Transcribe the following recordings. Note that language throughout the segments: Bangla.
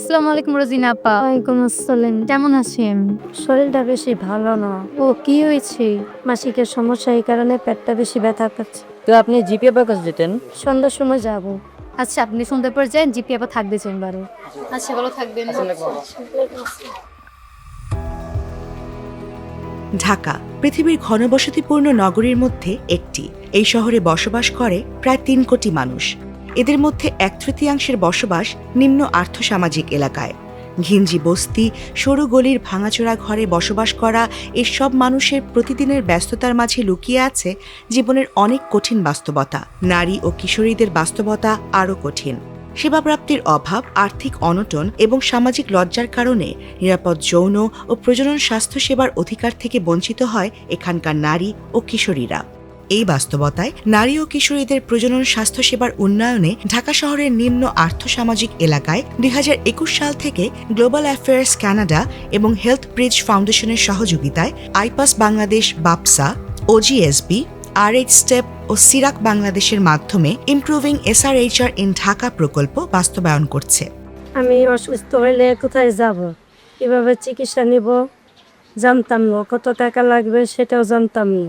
আসসালামু আলাইকুম রোজিনা আপা। ওয়ালাইকুম আসসালাম। কেমন আছেন? শরীরটা বেশি ভালো না। ও কি হয়েছে? মাসিকের সমস্যা, এই কারণে পেটটা বেশি ব্যথা করছে। তো আপনি জিপি আপার কাছে যেতেন। সন্ধ্যার সময় যাব। আচ্ছা আপনি সন্ধ্যার পর যান, জিপি আপা থাকবে চেম্বারে। আচ্ছা ভালো থাকবেন। ঢাকা পৃথিবীর ঘনবসতিপূর্ণ নগরীর মধ্যে একটি। এই শহরে বসবাস করে প্রায় ৩ কোটি মানুষ। এদের মধ্যে ১/৩ বসবাস নিম্ন আর্থসামাজিক এলাকায়। ঘিঞ্জি বস্তি, সরু গলির ভাঙাচোরা ঘরে বসবাস করা এসব মানুষের প্রতিদিনের ব্যস্ততার মাঝে লুকিয়ে আছে জীবনের অনেক কঠিন বাস্তবতা। নারী ও কিশোরীদের বাস্তবতা আরও কঠিন। সেবাপ্রাপ্তির অভাব, আর্থিক অনটন এবং সামাজিক লজ্জার কারণে নিরাপদ যৌন ও প্রজনন স্বাস্থ্যসেবার অধিকার থেকে বঞ্চিত হয় এখানকার নারী ও কিশোরীরা। এই বাস্তবতায় নারী ও কিশোরীদের প্রজনন স্বাস্থ্যসেবার উন্নয়নে ঢাকা শহরের নিম্ন আর্থসামাজিক এলাকায় ২০২১ সাল থেকে গ্লোবাল অ্যাফেয়ার্স কানাডা এবং হেলথ ব্রিজ ফাউন্ডেশনের সহযোগিতায় iPAS Bangladesh, বাপসা, OGSB, RH step ও সিরাক বাংলাদেশের মাধ্যমে ইমপ্রুভিং SRHR ইন ঢাকা প্রকল্প বাস্তবায়ন করছে। আমি অসুস্থ হলে কোথায় যাব, কিভাবে চিকিৎসা নিব জানতাম না। কত টাকা লাগবে সেটাও জানতাম না।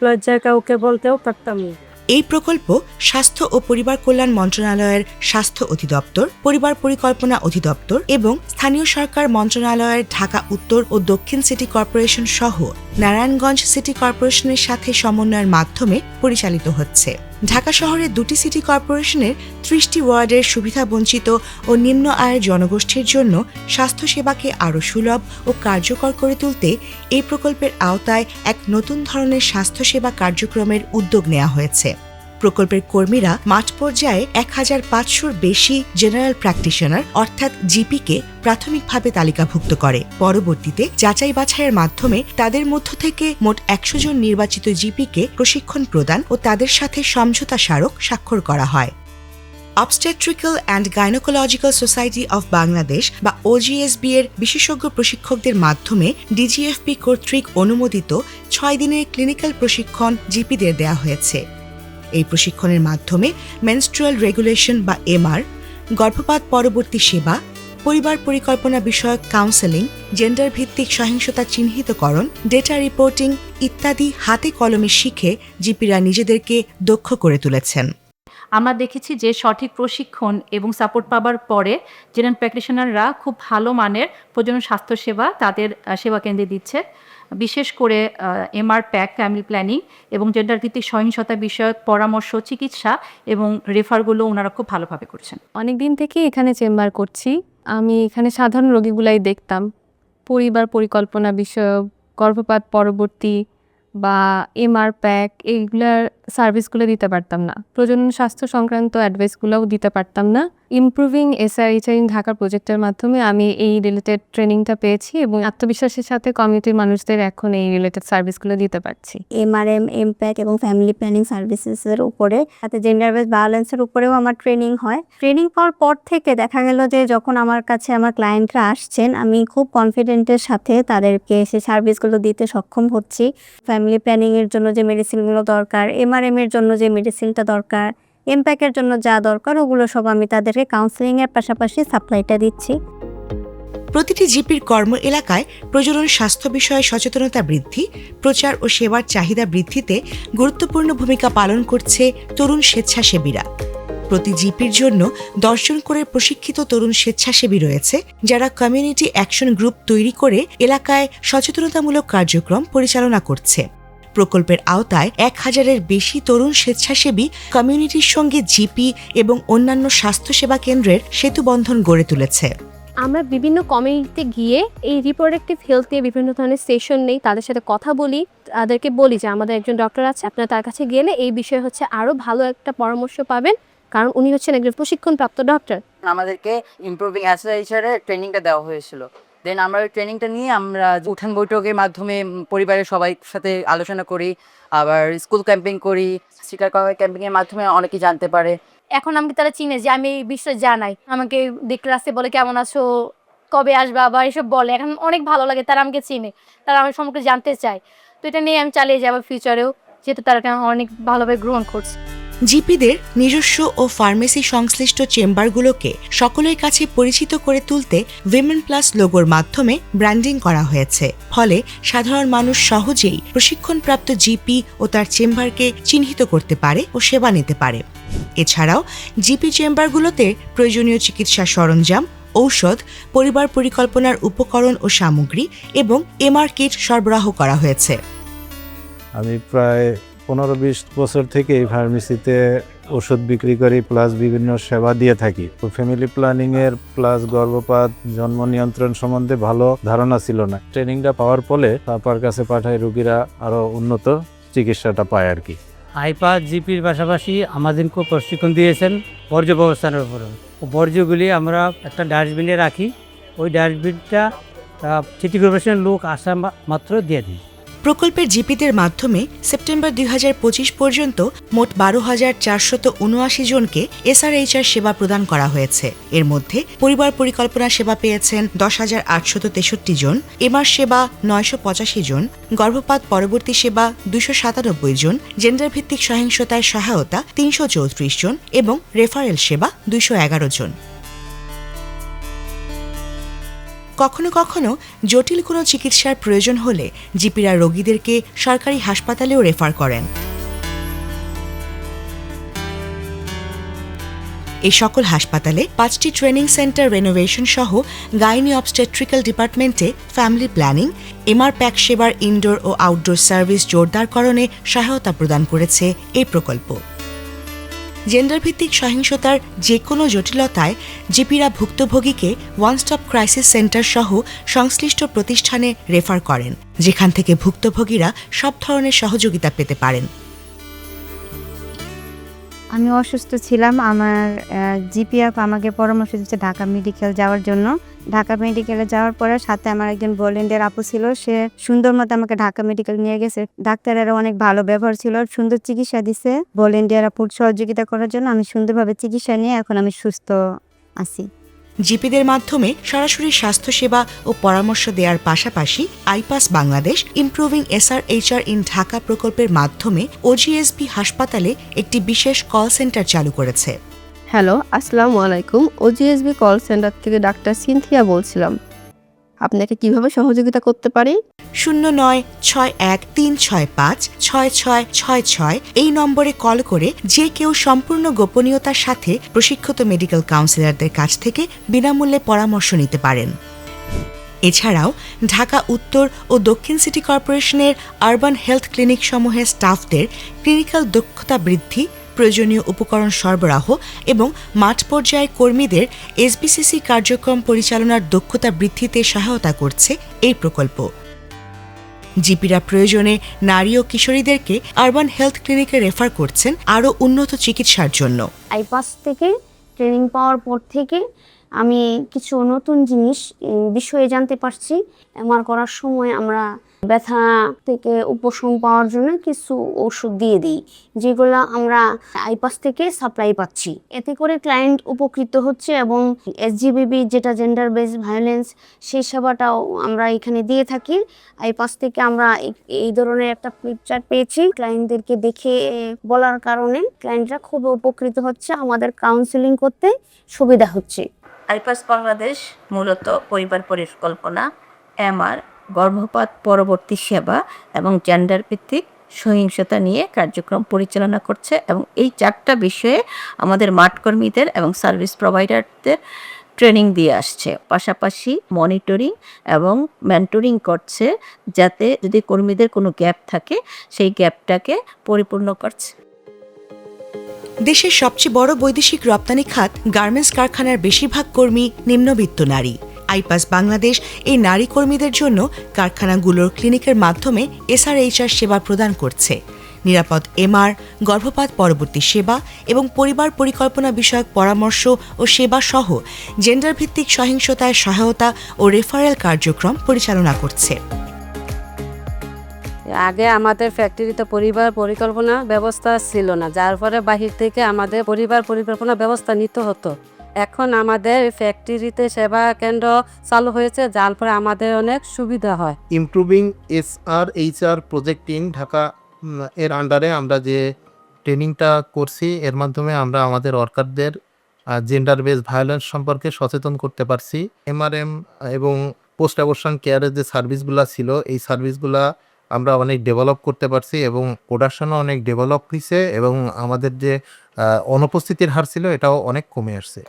লজ্জায় কাউকে বলতেও পারতাম না। এই প্রকল্প স্বাস্থ্য ও পরিবার কল্যাণ মন্ত্রণালয়ের স্বাস্থ্য অধিদপ্তর, পরিবার পরিকল্পনা অধিদপ্তর এবং স্থানীয় সরকার মন্ত্রণালয়ের ঢাকা উত্তর ও দক্ষিণ সিটি কর্পোরেশন সহ নারায়ণগঞ্জ সিটি কর্পোরেশনের সাথে সমন্বয়ের মাধ্যমে পরিচালিত হচ্ছে। ঢাকা শহরের 2টি সিটি কর্পোরেশনের 30টি ওয়ার্ডের সুবিধাবঞ্চিত ও নিম্ন আয়ের জনগোষ্ঠীর জন্য স্বাস্থ্যসেবাকে আরও সুলভ ও কার্যকর করে তুলতে এই প্রকল্পের আওতায় এক নতুন ধরনের স্বাস্থ্যসেবা কার্যক্রমের উদ্যোগ নেওয়া হয়েছে। প্রকল্পের কর্মীরা মাঠ পর্যায়ে ১৫০০-র বেশি জেনারেল প্র্যাকটিশনার অর্থাৎ জিপিকে প্রাথমিকভাবে তালিকাভুক্ত করে। পরবর্তীতে যাচাই বাছাইয়ের মাধ্যমে তাদের মধ্য থেকে মোট ১০০ জন নির্বাচিত জিপিকে প্রশিক্ষণ প্রদান ও তাদের সাথে সমঝোতা স্মারক স্বাক্ষর করা হয়। Obstetrical and gynaecological society of Bangladesh বা OGSB এর বিশেষজ্ঞ প্রশিক্ষকদের মাধ্যমে ডিজিএফপি কর্তৃক অনুমোদিত ৬ দিনের ক্লিনিক্যাল প্রশিক্ষণ জিপিদের দেওয়া হয়েছে। এই প্রশিক্ষণের মাধ্যমে মেনস্ট্রুয়াল রেগুলেশন বা MR, গর্ভপাত পরবর্তী সেবা, পরিবার পরিকল্পনা বিষয়ক কাউন্সেলিং, জেন্ডার ভিত্তিক সহিংসতা চিহ্নিতকরণ, ডেটা রিপোর্টিং ইত্যাদি হাতে কলমে শিখে জিপিরা নিজেদেরকে দক্ষ করে তুলেছেন। আমরা দেখেছি যে সঠিক প্রশিক্ষণ এবং সাপোর্ট পাবার পরে জেনারেল প্র্যাকটিশনাররা খুব ভালো মানের প্রজনন স্বাস্থ্যসেবা তাদের সেবা কেন্দ্রে দিচ্ছে। বিশেষ করে MR প্যাক, ফ্যামিলি প্ল্যানিং এবং জেন্ডার ভিত্তিক সহিংসতা বিষয়ক পরামর্শ, চিকিৎসা এবং রেফারগুলো ওনারা খুব ভালোভাবে করছেন। অনেক দিন থেকে এখানে চেম্বার করছি। আমি এখানে সাধারণ রোগীগুলাই দেখতাম। পরিবার পরিকল্পনা বিষয়ক, গর্ভপাত পরবর্তী বা MR প্যাক এইগুলার সার্ভিসগুলো দিতে পারতাম না। প্রজনন স্বাস্থ্য সংক্রান্ত অ্যাডভাইসগুলোও দিতে পারতাম না। ইমপ্রুভিং SRHR ইন ঢাকা প্রজেক্টের মাধ্যমে আমি এই রিলেটেড ট্রেনিংটা পেয়েছি এবং আত্মবিশ্বাসের সাথে কমিউনিটির মানুষদের এখন এই রিলেটেড সার্ভিসগুলো দিতে পারছি। MRM, MPAC এবং ফ্যামিলি প্ল্যানিং সার্ভিসেসের উপরে, সাথে জেন্ডার বেস ভায়োলেন্সের উপরেও আমার ট্রেনিং হয়। ট্রেনিং পাওয়ার পর থেকে দেখা গেল যে যখন আমার কাছে আমার ক্লায়েন্টরা আসছেন, আমি খুব কনফিডেন্টের সাথে তাদেরকে সেই সার্ভিসগুলো দিতে সক্ষম হচ্ছি। ফ্যামিলি প্ল্যানিংয়ের জন্য যে মেডিসিনগুলো দরকার, MRM এর জন্য যে মেডিসিনটা দরকার, MPAC-এর জন্য যা দরকার, ওগুলো সব আমি তাদেরকে কাউন্সেলিংয়ের পাশাপাশি সাপ্লাইটা দিচ্ছি। প্রতিটি জিপির কর্ম এলাকায় প্রজনন স্বাস্থ্য বিষয়ে সচেতনতা বৃদ্ধি, প্রচার ও সেবার চাহিদা বৃদ্ধিতে গুরুত্বপূর্ণ ভূমিকা পালন করছে তরুণ স্বেচ্ছাসেবীরা। প্রতি জিপির জন্য ১০ জন করে প্রশিক্ষিত তরুণ স্বেচ্ছাসেবী রয়েছে, যারা কমিউনিটি অ্যাকশন গ্রুপ তৈরি করে এলাকায় সচেতনতামূলক কার্যক্রম পরিচালনা করছে। প্রকল্পের আওতায় ১,০০০-এর বেশি তরুণ স্বেচ্ছাসেবী কমিউনিটির সঙ্গে জিপি এবং অন্যান্য স্বাস্থ্যসেবা কেন্দ্রের সেতুবন্ধন গড়ে তুলেছে। আমরা বিভিন্ন কমিউনিটিতে গিয়ে এই রিপ্রোডাক্টিভ হেলথ নিয়ে বিভিন্ন ধরনের সেশন নেই, তাদের সাথে কথা বলি, তাদেরকে বলি যে আমাদের একজন ডক্টর আছে, আপনারা তার কাছে গেলে এই বিষয়ে আরও ভালো একটা পরামর্শ পাবেন, কারণ উনি হচ্ছেন একজন প্রশিক্ষণপ্রাপ্ত ডক্টর। আমাদেরকে ইমপ্রুভিং SRHR এর ট্রেনিংটা দেওয়া হয়েছিল। দেন আমরা ওই ট্রেনিংটা নিয়ে আমরা উঠান বৈঠকের মাধ্যমে পরিবারের সবাই সাথে আলোচনা করি, আবার স্কুল ক্যাম্পিং করি। শিকার ক্যাম্পিংয়ের মাধ্যমে অনেকে জানতে পারে। এখন আমাকে তারা চিনে যে আমি এই বিষয়ে জানাই, আমাকে দেখতে আসতে বলে কেমন আছো, কবে আসবা, আবার এসব বলে। এখন অনেক ভালো লাগে, তারা আমাকে চিনে, তারা আমার সম্পর্কে জানতে চায়। তো এটা নিয়ে আমি চালিয়ে যাবো ফিউচারেও, যেহেতু তারা অনেক ভালোভাবে গ্রহণ করছে। জিপিদের নিজস্ব ও ফার্মেসি সংশ্লিষ্ট চেম্বারগুলোকে সকলের কাছে পরিচিত করে তুলতে উইমেন প্লাস লোগোর মাধ্যমে ব্র্যান্ডিং করা হয়েছে। ফলে সাধারণ মানুষ সহজেই প্রশিক্ষণপ্রাপ্ত জিপি ও তার চেম্বারকে চিহ্নিত করতে পারে ও সেবা নিতে পারে। এছাড়াও জিপি চেম্বারগুলোতে প্রয়োজনীয় চিকিৎসা সরঞ্জাম, ঔষধ, পরিবার পরিকল্পনার উপকরণ ও সামগ্রী এবং এমআর কিট সরবরাহ করা হয়েছে। আমি প্রায় 15-20 বছর থেকে এই ফার্মেসিতে ওষুধ বিক্রি করি, প্লাস বিভিন্ন সেবা দিয়ে থাকি। ফ্যামিলি প্ল্যানিংয়ের প্লাস গর্ভপাত, জন্ম নিয়ন্ত্রণ সম্বন্ধে ভালো ধারণা ছিল না। ট্রেনিংটা পাওয়ার ফলে তারপর কাছে পাঠায় রোগীরা আরও উন্নত চিকিৎসাটা পায় আর কি। আইপাস জিপির পাশাপাশি আমাদেরকে প্রশিক্ষণ দিয়েছেন বর্জ্য ব্যবস্থার উপর। বর্জ্যগুলি আমরা একটা ডাস্টবিনে রাখি, ওই ডাস্টবিনটা সিটি কর্পোরেশনের লোক আসা মাত্র দিয়ে দিই। প্রকল্পের জিপিদের মাধ্যমে সেপ্টেম্বর 2025 পর্যন্ত মোট 12,479 জনকে এসআরএইচআর সেবা প্রদান করা হয়েছে। এর মধ্যে পরিবার পরিকল্পনা সেবা পেয়েছেন 10,863 জন, এমআর সেবা 985 জন, গর্ভপাত পরবর্তী সেবা 297 জন, জেন্ডার ভিত্তিক সহিংসতায় সহায়তা 334 জন এবং রেফারেল সেবা 211 জন। কখনো কখনো জটিল কোনো চিকিৎসার প্রয়োজন হলে জিপিরা রোগীদেরকে সরকারি হাসপাতালেও রেফার করেন। এই সকল হাসপাতালে 5টি ট্রেনিং সেন্টার রেনোভেশন সহ গাইনি অবস্টেট্রিক্যাল ডিপার্টমেন্টে ফ্যামিলি প্ল্যানিং, এমআর প্যাক সেবার ইনডোর ও আউটডোর সার্ভিস জোরদারকরণে সহায়তা প্রদান করেছে এই প্রকল্প। জেন্ডার ভিত্তিক সহিংসতার যে কোনো জটিলতায় জিপিরা ভুক্তভোগীকে ওয়ান স্টপ ক্রাইসিস সেন্টার সহ সংশ্লিষ্ট প্রতিষ্ঠানে রেফার করেন, যেখান থেকে ভুক্তভোগীরা সব ধরনের সহযোগিতা পেতে পারেন। আমি অসুস্থ ছিলাম, আমার জিপিএফ আমাকে পরামর্শ দিচ্ছে ঢাকা মেডিকেল যাওয়ার জন্য। ঢাকা মেডিকেলে যাওয়ার পরে সাথে আমার একজন ভলেন্টিয়ার আপু ছিল, সে সুন্দর মতো আমাকে ঢাকা মেডিকেল নিয়ে গেছে। ডাক্তারেরা অনেক ভালো ব্যবহার ছিল, সুন্দর চিকিৎসা দিছে। ভলেন্টিয়ার আপুর সহযোগিতা করার জন্য আমি সুন্দরভাবে চিকিৎসা নিয়ে এখন আমি সুস্থ আছি। জিপিদের মাধ্যমে সরাসরি স্বাস্থ্যসেবা ও পরামর্শ দেওয়ার পাশাপাশি iPAS Bangladesh improving এসআরএইচআর in Dhaka প্রকল্পের মাধ্যমে ওজিএসবি হাসপাতালে একটি বিশেষ কল সেন্টার চালু করেছে। হ্যালো, আসসালামু আলাইকুম। ওজিএসবি কল সেন্টার থেকে ডাক্তার সিনথিয়া বলছিলাম। আপনাকে কিভাবে সহযোগিতা করতে পারি? 096136566666 এই নম্বরে কল করে যে কেউ সম্পূর্ণ গোপনীয়তার সাথে প্রশিক্ষিত মেডিকেল কাউন্সিলরদের কাছ থেকে বিনামূল্যে পরামর্শ নিতে পারেন। এছাড়াও ঢাকা উত্তর ও দক্ষিণ সিটি কর্পোরেশনের আরবান হেলথ ক্লিনিক সমূহের স্টাফদের ক্লিনিক্যাল দক্ষতা বৃদ্ধি, প্রয়োজনীয় উপকরণ সরবরাহ এবং মাঠ পর্যায়ে কর্মীদের এসবিসিসি কার্যক্রম পরিচালনার দক্ষতা বৃদ্ধিতে সহায়তা করছে এই প্রকল্প। জিপিরা প্রয়োজনে নারী ও কিশোরীদেরকে আরবান হেলথ ক্লিনিকে রেফার করছেন আরও উন্নত চিকিৎসার জন্য। আইপাস থেকে ট্রেনিং পাওয়ার পর থেকে আমি কিছু নতুন বিষয়ে জানতে পারছি। এমআর করার সময় আমরা ব্যথা থেকে উপশম পাওয়ার জন্য কিছু ওষুধ দিয়ে দিই, যেগুলো আমরা আইপাস থেকে সাপ্লাই পাচ্ছি। এতে করে ক্লায়েন্ট উপকৃত হচ্ছে এবং এসজিবিবি যেটা জেন্ডার বেসড ভায়োলেন্স, সেই সেবাটাও আমরা এখানে দিয়ে থাকি। আইপাস থেকে আমরা এই ধরনের একটা ফ্লিপচার্ট পেয়েছি, ক্লায়েন্টদেরকে দেখে বলার কারণে ক্লায়েন্টরা খুব উপকৃত হচ্ছে, আমাদের কাউন্সিলিং করতে সুবিধা হচ্ছে। আইপাস বাংলাদেশ মূলত পরিবার পরিকল্পনা, এমআর, গর্ভপাত পরবর্তী সেবা এবং জেন্ডার ভিত্তিক সহিংসতা নিয়ে কার্যক্রম পরিচালনা করছে এবং এই 4টা বিষয়ে আমাদের মাঠকর্মীদের এবং সার্ভিস প্রোভাইডারদের ট্রেনিং দিয়ে আসছে। পাশাপাশি মনিটরিং এবং মেন্টরিং করছে, যাতে যদি কর্মীদের কোনো গ্যাপ থাকে সেই গ্যাপটাকে পরিপূর্ণ করছে। দেশের সবচেয়ে বড় বৈদেশিক রপ্তানি খাত গার্মেন্টস কারখানার বেশিরভাগ কর্মী নিম্নবিত্ত নারী। আইপাস বাংলাদেশ এই নারী কর্মীদের জন্য কারখানাগুলোর ক্লিনিকের মাধ্যমে এসআরএইচআর সেবা প্রদান করছে। নিরাপদ এমআর, গর্ভপাত পরবর্তী সেবা এবং পরিবার পরিকল্পনা বিষয়ক পরামর্শ ও সেবা সহ জেন্ডার ভিত্তিক সহিংসতায় সহায়তা ও রেফারেল কার্যক্রম পরিচালনা করছে। আগে আমাদের ফ্যাক্টরিতে পরিবার পরিকল্পনা ব্যবস্থা ছিল না, যার ফলে বাহির থেকে আমাদের পরিবার পরিকল্পনা ব্যবস্থা নিতে হতো। এখন আমাদের ফ্যাক্টরিতে সেবা কেন্দ্র চালু হয়েছে, যার ফলে আমাদের অনেক সুবিধা হয়। ইমপ্রুভিং এসআরএইচআর প্রজেক্ট ইন ঢাকা এর আন্ডারে আমরা যে ট্রেনিংটা করছি, এর মাধ্যমে আমরা আমাদের ওয়ার্কারদের জেন্ডার বেস ভায়োলেন্স সম্পর্কে সচেতন করতে পারছি। এমআরএম এবং পোস্ট অ্যাবর্শন কেয়ারের যে সার্ভিসগুলো ছিল, এই সার্ভিসগুলা আমরা অনেক ডেভেলপ করতে পারছি এবং প্রোডাকশনও অনেক ডেভেলপ হয়েছে এবং আমাদের যে অনুপস্থিতির হার ছিল এটাও অনেক কমে আসছে।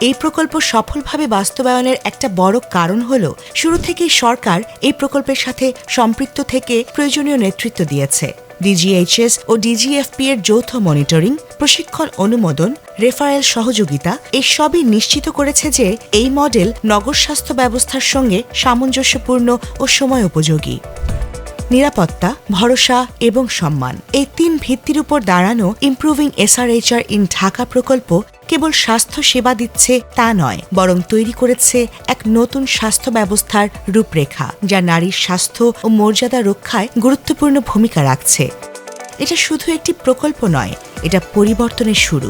এই প্রকল্প সফলভাবে বাস্তবায়নের একটা বড় কারণ হলো শুরু থেকেই সরকার এই প্রকল্পের সাথে সম্পৃক্ত থেকে প্রয়োজনীয় নেতৃত্ব দিয়েছে। ডিজিএইচএস ও ডিজিএফপি এর যৌথ মনিটরিং, প্রশিক্ষণ অনুমোদন, রেফারেল সহযোগিতা এই সবই নিশ্চিত করেছে যে এই মডেল নগর স্বাস্থ্য ব্যবস্থার সঙ্গে সামঞ্জস্যপূর্ণ ও সময় উপযোগী। নিরাপত্তা, ভরসা এবং সম্মান, এই 3 ভিত্তির উপর দাঁড়ানো ইমপ্রুভিং SRHR ইন ঢাকা প্রকল্প কেবল স্বাস্থ্য সেবা দিচ্ছে তা নয়, বরং তৈরি করেছে এক নতুন স্বাস্থ্য ব্যবস্থার রূপরেখা, যা নারীর স্বাস্থ্য ও মর্যাদা রক্ষায় গুরুত্বপূর্ণ ভূমিকা রাখছে। এটা শুধু একটি প্রকল্প নয়, এটা পরিবর্তনের শুরু।